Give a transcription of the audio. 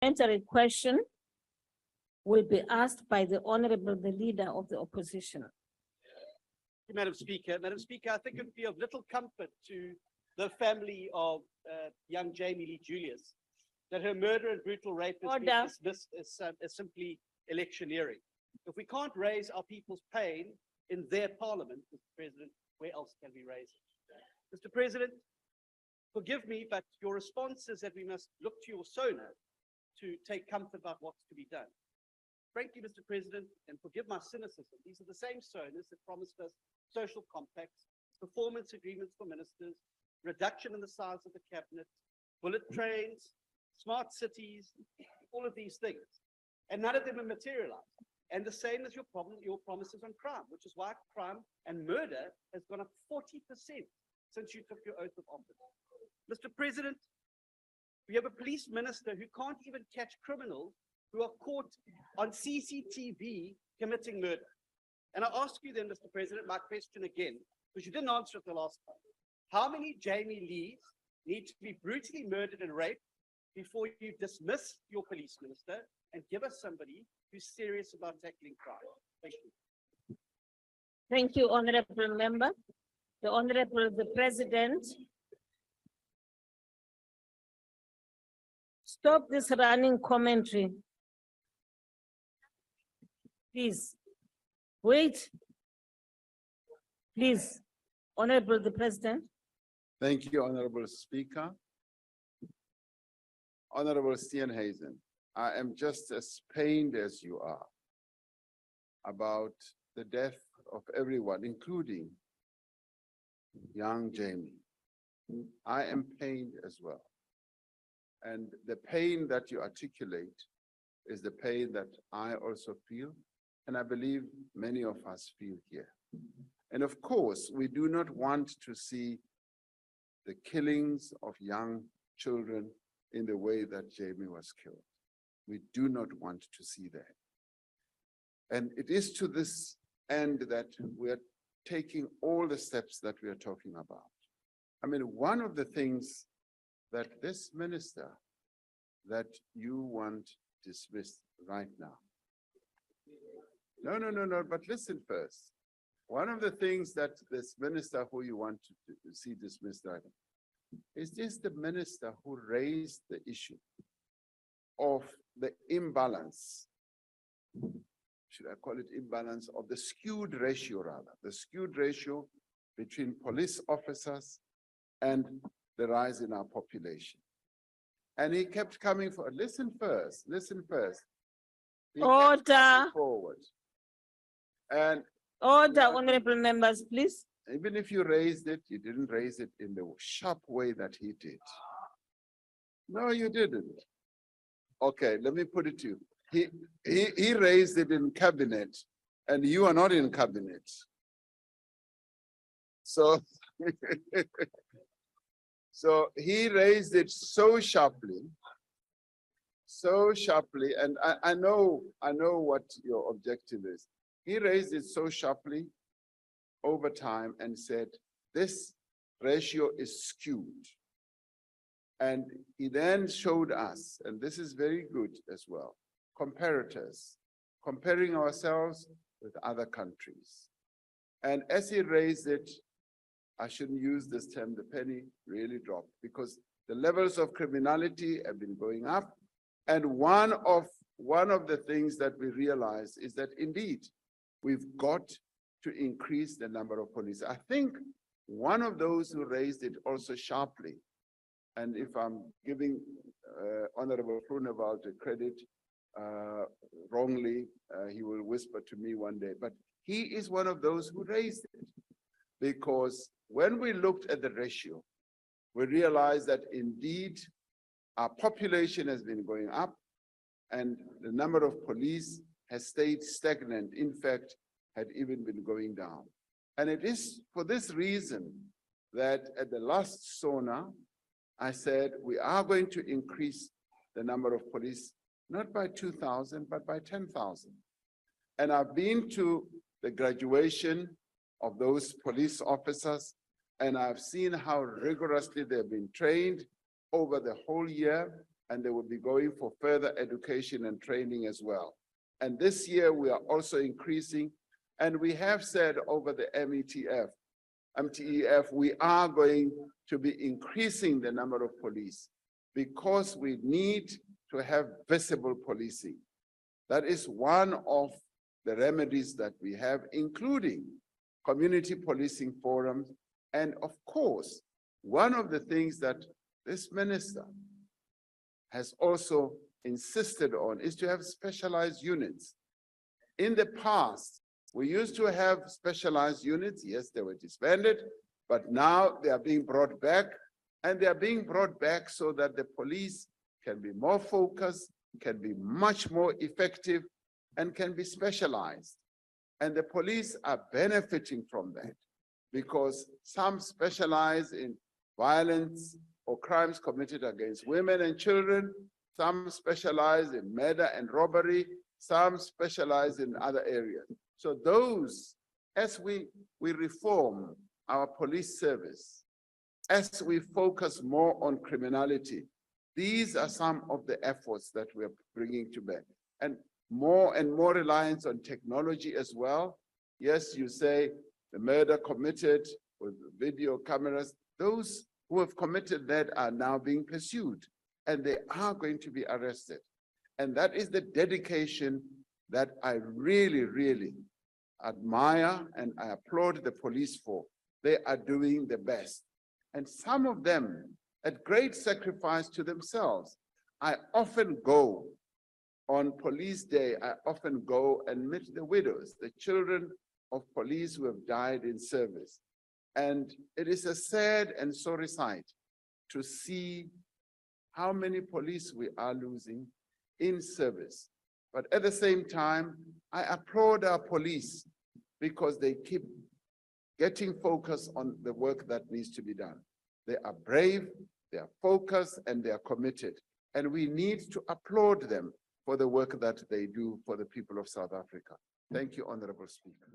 supplementary question will be asked by the Honorable, the Leader of the Opposition. Madam Speaker. Madam Speaker, I think it would be of little comfort to the family of young Jamie Lee Julius that her murder and brutal rape is being dismissed as simply electioneering. If we can't raise our people's pain in their parliament, Mr. President, where else can we raise it? Mr. President, forgive me, but your response is that we must look to your SONA to take comfort about what's to be done. Frankly, Mr. President, and forgive my cynicism, these are the same SONAs that promised us social compacts, performance agreements for ministers, reduction in the size of the cabinet, bullet trains, smart cities, all of these things. And none of them have materialized. And the same as your promises on crime, which is why crime and murder has gone up 40% since you took your oath of office. Mr. President, we have a police minister who can't even catch criminals who are caught on CCTV committing murder. And I ask you then, Mr. President, my question again, because you didn't answer it the last time. How many Jamie Lees need to be brutally murdered and raped before you dismiss your police minister and give us somebody who's serious about tackling crime? Thank you. Thank you, Honorable Member. The Honorable, the President. Stop this running commentary. Please. Wait. Please. Honorable the President. Thank you, Honorable Speaker. Honorable Steenhuisen, I am just as pained as you are about the death of everyone, including young Jamie. I am pained as well. And the pain that you articulate is the pain that I also feel, and I believe many of us feel here. And of course, we do not want to see the killings of young children in the way that Jamie was killed. We do not want to see that. And it is to this end that we are taking all the steps that we are talking about. I mean, one of the things that this minister that you want dismissed right now. No, but listen first. One of the things that this minister who you want to see dismissed right now is this the minister who raised the issue of the imbalance, should I call it imbalance, of the skewed ratio rather, the skewed ratio between police officers and the rise in our population. And he kept coming for, listen first. He Order. Forward. And order, honorable members, please. Even if you raised it, you didn't raise it in the sharp way that he did. No, you didn't. Okay, let me put it to you. He raised it in cabinet, and you are not in cabinet. So, so he raised it so sharply, and I know what your objective is. He raised it so sharply over time and said, this ratio is skewed. And he then showed us, and this is very good as well, comparators, comparing ourselves with other countries. And as he raised it, I shouldn't use this term, the penny really dropped, because the levels of criminality have been going up. And one of the things that we realize is that indeed, we've got to increase the number of police. I think one of those who raised it also sharply, and if I'm giving Honorable Groenewald a credit wrongly, he will whisper to me one day, but he is one of those who raised it. Because when we looked at the ratio, we realized that indeed our population has been going up and the number of police has stayed stagnant, in fact, had even been going down. And it is for this reason that at the last SONA, I said, we are going to increase the number of police, not by 2,000, but by 10,000. And I've been to the graduation of those police officers, and I've seen how rigorously they've been trained over the whole year. and they will be going for further education and training as well. And this year we are also increasing, and we have said over the MTEF, we are going to be increasing the number of police because we need to have visible policing. That is one of the remedies that we have, including community policing forums. And of course, one of the things that this minister has also insisted on is to have specialized units. In the past, we used to have specialized units. Yes, they were disbanded, but now they are being brought back, and they are being brought back so that the police can be more focused, can be much more effective, and can be specialized. And the police are benefiting from that because some specialize in violence or crimes committed against women and children, some specialize in murder and robbery, some specialize in other areas. So those, as we reform our police service, as we focus more on criminality, these are some of the efforts that we're bringing to bear. And more reliance on technology as well. Yes, you say the murder committed with video cameras, those who have committed that are now being pursued, and they are going to be arrested. And that is the dedication that I really, really admire and I applaud the police for. They are doing the best. And some of them, at great sacrifice to themselves. I often go on Police Day, I often go and meet the widows, the children of police who have died in service. And it is a sad and sorry sight to see how many police we are losing in service. But at the same time, I applaud our police because they keep getting focused on the work that needs to be done. They are brave, they are focused, and they are committed. And we need to applaud them for the work that they do for the people of South Africa. Thank you, Honorable Speaker.